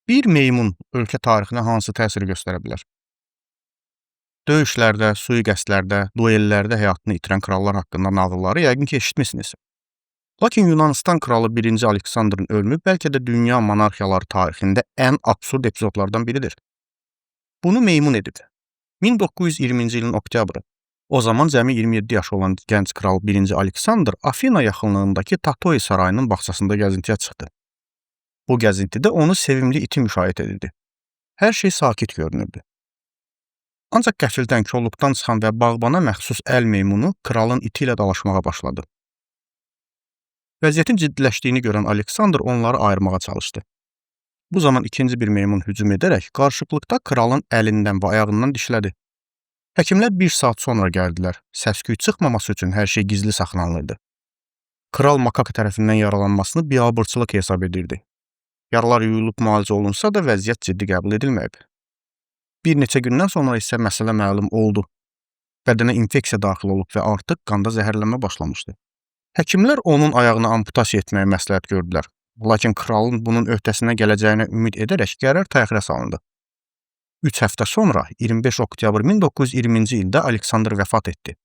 Bir meymun ölkə tarixinə hansı təsir göstərə bilər? Döyüşlərdə, sui-qəsdlərdə, duellərdə həyatını itirən krallar haqqında nağılları yəqin ki, eşitmisiniz. Lakin Yunanistan kralı 1-ci Aleksandrın ölümü bəlkə də dünya monarxiyaları tarixində ən absurd epizodlardan biridir. Bunu meymun edib. 1920-ci ilin oktyabrı. O zaman cəmi 27 yaşı olan gənc kral 1-ci Aleksandr Afina yaxınlığındakı Tatoi sarayının bağçasında gəzintiyə çıxdı. Bu gəzintidə onu sevimli iti müşahidə edildi. Hər şey sakit görünürdü. Ancaq qəfildən kolluqdan çıxan və bağbana məxsus əl meymunu kralın iti ilə dalaşmağa başladı. Vəziyyətin ciddiləşdiyini görən Aleksandr onları ayırmağa çalışdı. Bu zaman ikinci bir meymun hücum edərək qarışıqlıqda kralın əlindən və ayağından dişlədi. Həkimlər 1 saat sonra gəldilər. Səs-küy çıxmaması üçün hər şey gizli saxlanılırdı. Kral makaka tərəfindən yaralanmasını biabırçılıq hesab edirdi. Yaralar yuyulub müalicə olunsa da vəziyyət ciddi qəbul edilməyib. Bir neçə gündən sonra isə məsələ məlum oldu. Bədənə infeksiya daxil olub və artıq qanda zəhərlənmə başlamışdı. Həkimlər onun ayağını amputasiya etməyi məsləhət gördülər. Lakin kralın bunun öhdəsinə gələcəyinə ümid edərək qərar təxirə salındı. 3 həftə sonra 25 oktyabr 1920-ci ildə Aleksandr vəfat etdi.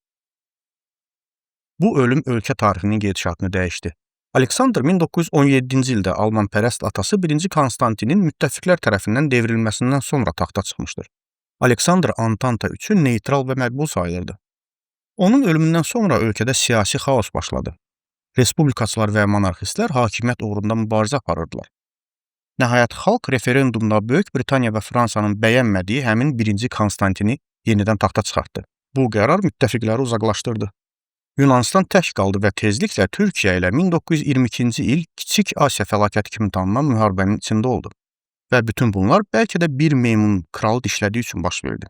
Bu ölüm ölkə tarixinin gedişatını dəyişdi. Aleksandr 1917-ci ildə Almanpərəst atası 1-ci Konstantinin müttəfiqlər tərəfindən devrilməsindən sonra taxta çıxmışdır. Aleksandr Antanta üçün neytral və məqbul sayılırdı. Onun ölümündən sonra ölkədə siyasi xaos başladı. Respublikaçılar və monarxistlər hakimiyyət uğrunda mübarizə aparırdılar. Nəhayət xalq referendumda Böyük Britaniya və Fransanın bəyənmədiyi həmin 1-ci Konstantini yenidən taxta çıxartdı. Bu qərar müttəfiqləri uzaqlaşdırdı. Yunanistan tək qaldı və tezliklə Türkiyə ilə 1922-ci il Kiçik Asiya fəlakəti kimi tanınan müharibənin içində oldu. Və bütün bunlar bəlkə də bir meymun kralı dişlədiyi üçün baş verdi.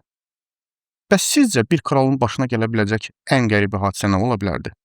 Bəs sizcə bir kralın başına gələ biləcək ən qəribə hadisə nə ola bilərdi?